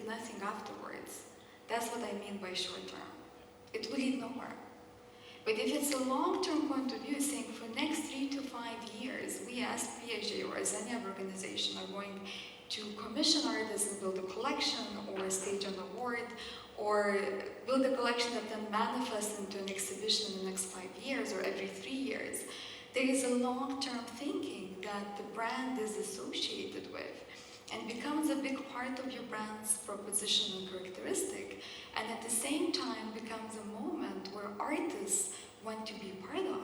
nothing afterwards. That's what I mean by short term. It will lead nowhere. But if it's a long-term point of view, saying for next 3 to 5 years, we as Piaget or as any other organization are going to commission artists and build a collection or stage an award or build a collection that then manifests into an exhibition in the next 5 years or every 3 years. There is a long-term thinking that the brand is associated with and becomes a big part of your brand's proposition and characteristic, and at the same time becomes a moment where artists want to be part of.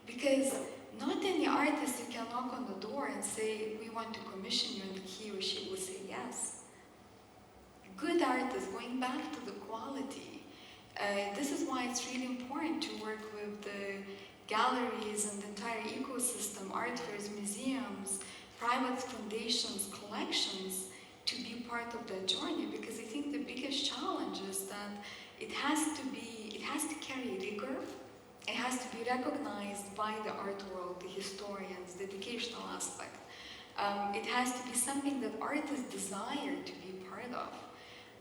Because not any artist you can knock on the door and say, we want to commission you, and he or she will say yes. Good artists, going back to the quality, this is why it's really important to work with the galleries and the entire ecosystem, art fairs, museums, private foundations, collections, to be part of that journey, because I think the biggest challenge is that it has to carry rigor, it has to be recognized by the art world, the historians, the educational aspect. It has to be something that artists desire to be part of,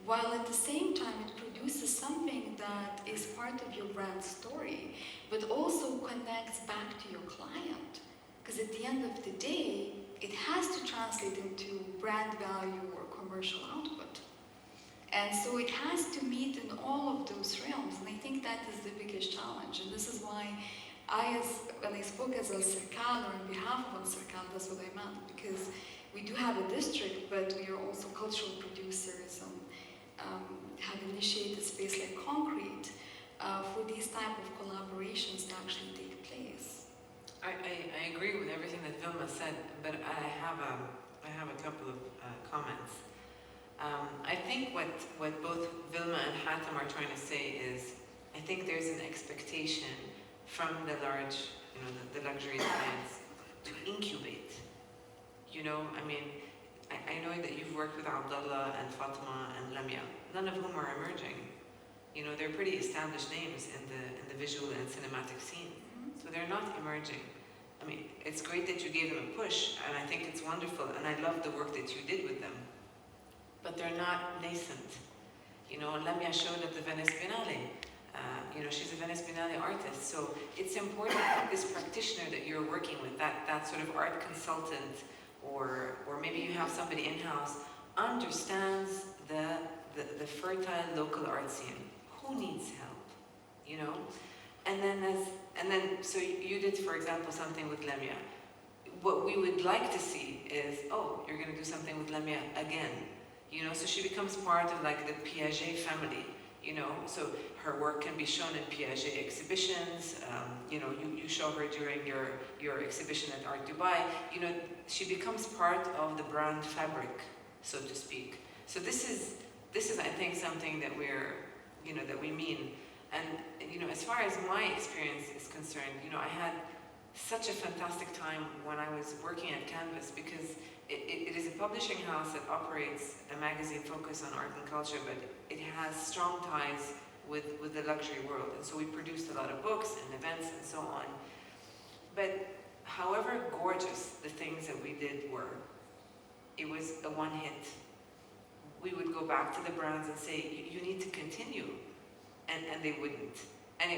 while at the same time it produces something that is part of your brand story, but also connects back to your client. Because at the end of the day, it has to translate into brand value or commercial output. And so it has to meet in all of those realms, and I think that is the biggest challenge. And this is why when I spoke as El Cercal, or on behalf of El Cercal, that's what I meant, because we do have a district, but we are also cultural producers and have initiated space like Concrete for these type of collaborations to actually take place. I agree with everything that Vilma said, but I have a couple of comments. I think what both Vilma and Hatem are trying to say is, I think there's an expectation from the large, the luxury clients to incubate. I mean, I know that you've worked with Abdullah and Fatima and Lamia, none of whom are emerging. They're pretty established names in the visual and cinematic scene. So they're not emerging. I mean, it's great that you gave them a push, and I think it's wonderful, and I love the work that you did with them. But they're not nascent. Lamia showed at the Venice Biennale. She's a Venice Biennale artist, so it's important that this practitioner that you're working with, that sort of art consultant, or maybe you have somebody in-house, understands the fertile local art scene. Who needs help? And then, so you did, for example, something with Lamia. What we would like to see is, oh, you're going to do something with Lamia again. So she becomes part of like the Piaget family. So her work can be shown in Piaget exhibitions. You show her during your exhibition at Art Dubai. She becomes part of the brand fabric, so to speak. So this is I think something that that we mean. And as far as my experience is concerned, I had such a fantastic time when I was working at Canvas, because it is a publishing house that operates a magazine focused on art and culture, but it has strong ties with the luxury world. And so we produced a lot of books and events and so on. But however gorgeous the things that we did were, it was a one hit. We would go back to the brands and say, you need to continue. And they wouldn't. And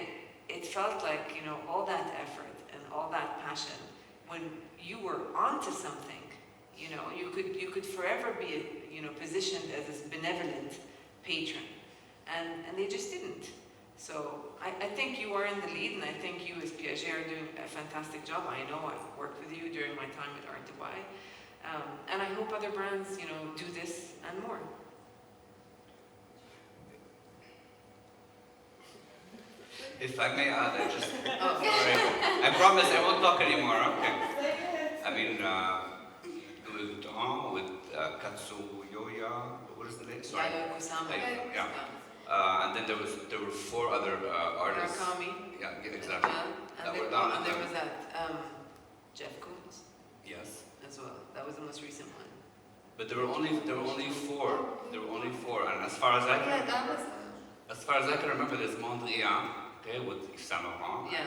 it felt like, all that effort and all that passion, when you were onto something, you could forever be, positioned as this benevolent patron. And they just didn't. So I think you are in the lead, and I think you as Piaget are doing a fantastic job. I know I've worked with you during my time at Art Dubai. And I hope other brands, do this and more. If I may add, I promise I won't talk anymore, okay? I mean, with Dawn, with Katsuyoya, what is the name? Sorry. Yeah. And then there were 4 other artists. Murakami. Yeah, exactly. And there was that Jeff Koons. Yes. As well. That was the most recent one. But there were only 4. There were only 4, and as far as I can remember, there's Mondrian, okay, with Yves Saint Laurent. Yeah.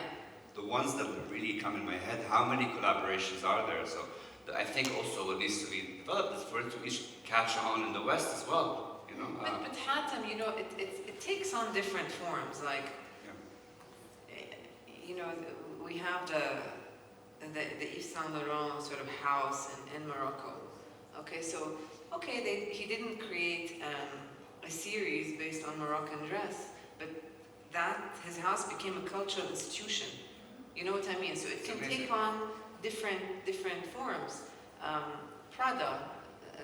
The ones that really come in my head, how many collaborations are there? So I think also what needs to be developed is for it to catch on in the West as well. you know. But Hatem, you know, it takes on different forms. Like, you know, we have the Yves Saint Laurent sort of house in Morocco. Okay, so he didn't create a series based on Moroccan dress, but that his house became a cultural institution. You know what I mean? So it can take on different forms. Prada,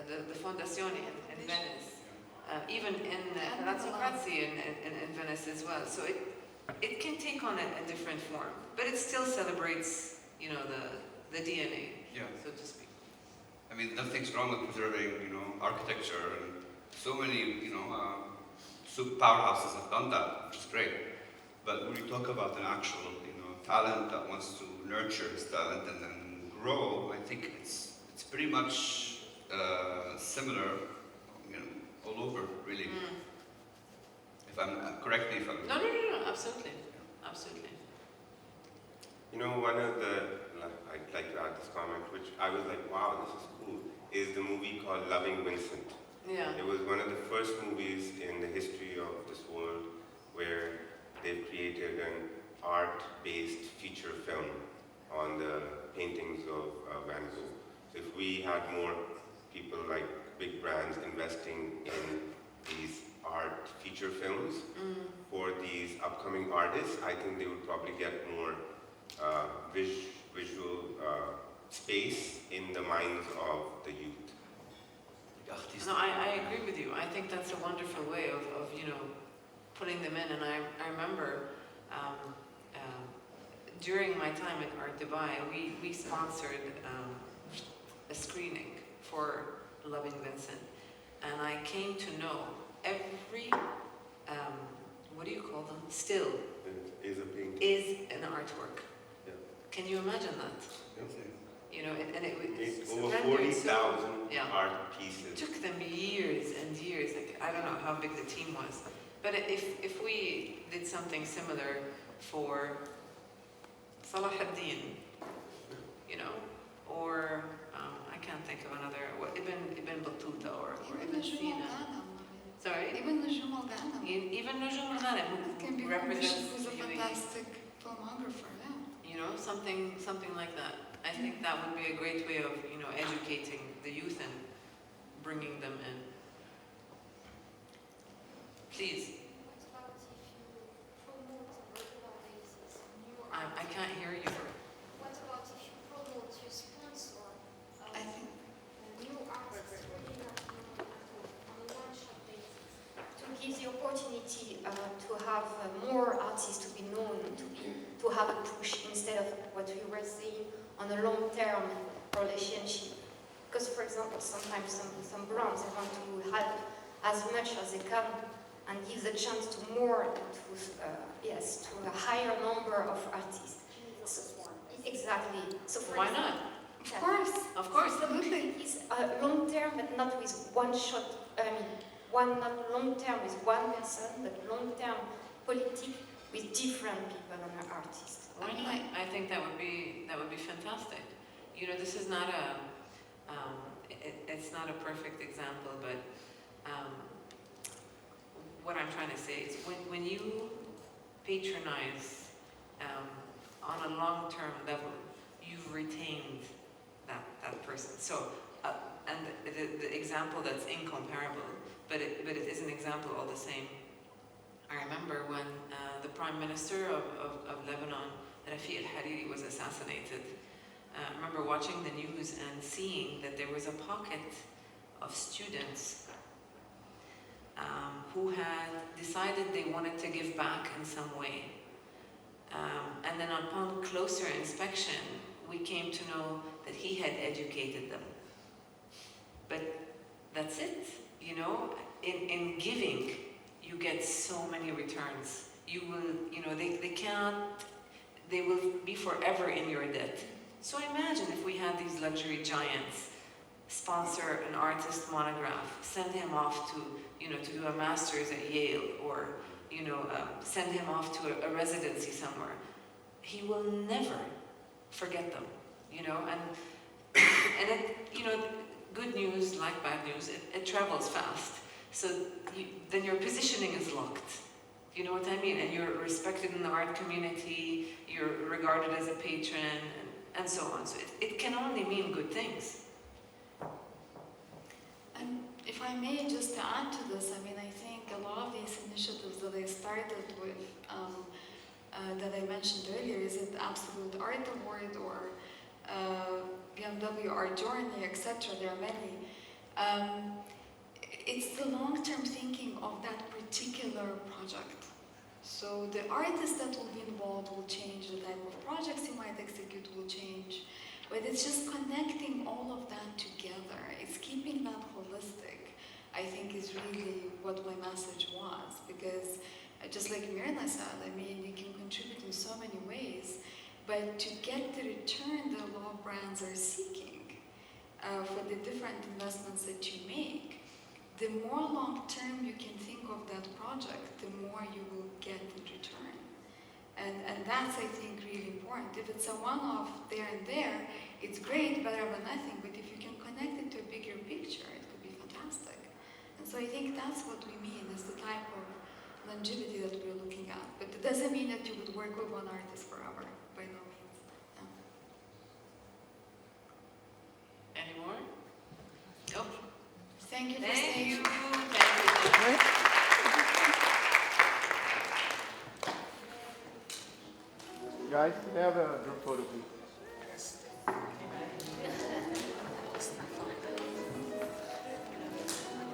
the Fondazione in Venice, even in Palazzo Grassi in Venice as well. So it can take on a different form, but it still celebrates, you know, the DNA, so to speak. I mean, nothing's wrong with preserving, you know, architecture, and so many, you know, powerhouses have done that, which is great. But when you talk about an actual, you know, talent that wants to nurture his talent and then grow, I think it's pretty much similar, you know, all over, really. If I'm correct me if I'm No, absolutely, absolutely. You know, one of the, I'd like to add this comment, which I was like, wow, this is cool, is the movie called Loving Vincent. Yeah. It was one of the first movies in the history of this world where they've created an art-based feature film on the paintings of Van Gogh. So if we had more people like big brands investing in these art feature films for these upcoming artists, I think they would probably get more visual space in the minds of the youth. No, I agree with you. I think that's a wonderful way of you know, putting them in. And I remember during my time at Art Dubai, we sponsored a screening for Loving Vincent, and I came to know every what do you call them? Still Is a painting. is an artwork. Yeah. Can you imagine that? You know, and it was Over rendered 40,000 art pieces. It took them years and years. Like, I don't know how big the team was, but if we did something similar for Salah ad-Din, you know, or I can't think of another. Ibn Battuta or Ibn Sina. Sorry. Even Nujum al-Ghanem. Even Nujum al-Ghanem, Can be who one represents who's a the UAE. fantastic filmographer, yeah. You know, something like that. I think that would be a great way of, you know, educating the youth and bringing them in. Please. What about if you promote on a regular basis new I can't hear you. What about if you promote, you sponsor I think new artists really not known at all on a one-shot basis? To give the opportunity to have more artists to be known, to have a push instead of what we were saying on a long-term relationship. Because, for example, sometimes some brands they want to help as much as they can and give the chance to more, to a higher number of artists. So, exactly. So for Why example, not? of course, absolutely. It's long term, but not with one shot. Not long term with one person, but long term politic with different people and artists. Why not? I think that would be fantastic. You know, this is not it's not a perfect example, but what I'm trying to say is when you patronize on a long-term level, you've retained that person. So, and the example that's incomparable, but it is an example all the same. I remember when the Prime Minister of Lebanon, Rafi al-Hariri, was assassinated. I remember watching the news and seeing that there was a pocket of students who had decided they wanted to give back in some way. And then upon closer inspection, we came to know that he had educated them. But that's it, you know? In giving, you get so many returns. You will, you know, they will be forever in your debt. So imagine if we had these luxury giants sponsor an artist monograph, send him off to, you know, to do a master's at Yale, or, you know, send him off to a residency somewhere. He will never forget them, you know, and it, you know, good news, like bad news, it travels fast. So then your positioning is locked. You know what I mean? And you're respected in the art community, you're regarded as a patron, and so on. So it can only mean good things. And if I may just add to this, I mean, I think a lot of these initiatives that I started with, that I mentioned earlier, is it Absolute Art Award or BMW Art Journey, etc. There are many. It's the long-term thinking of that particular project. So the artists that will be involved will change, the type of projects you might execute will change, but it's just connecting all of that together. It's keeping that holistic, I think, is really what my message was, because just like Mirna said, I mean, you can contribute in so many ways, but to get the return that a lot of brands are seeking for the different investments that you make, the more long-term you can think of that project, the more you will get in return. And that's, I think, really important. If it's a one-off there and there, it's great, better than nothing, but if you can connect it to a bigger picture, it could be fantastic. And so I think that's what we mean, is the type of longevity that we're looking at. But it doesn't mean that you would work with one artist forever, by no means. No. Any more? Nope. Thank you for Thank staying. you. Thank you. Guys, can I have a group photo, please?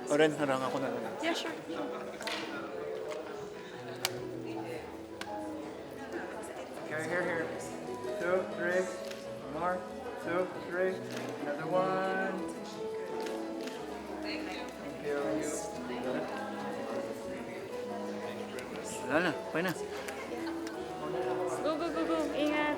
Oren, harang ako na lang. Yeah, sure. Here. 2, 3. One more. 2, 3. Another one. Thank you. Thank you. Wala na, okay na. Go. Ingat.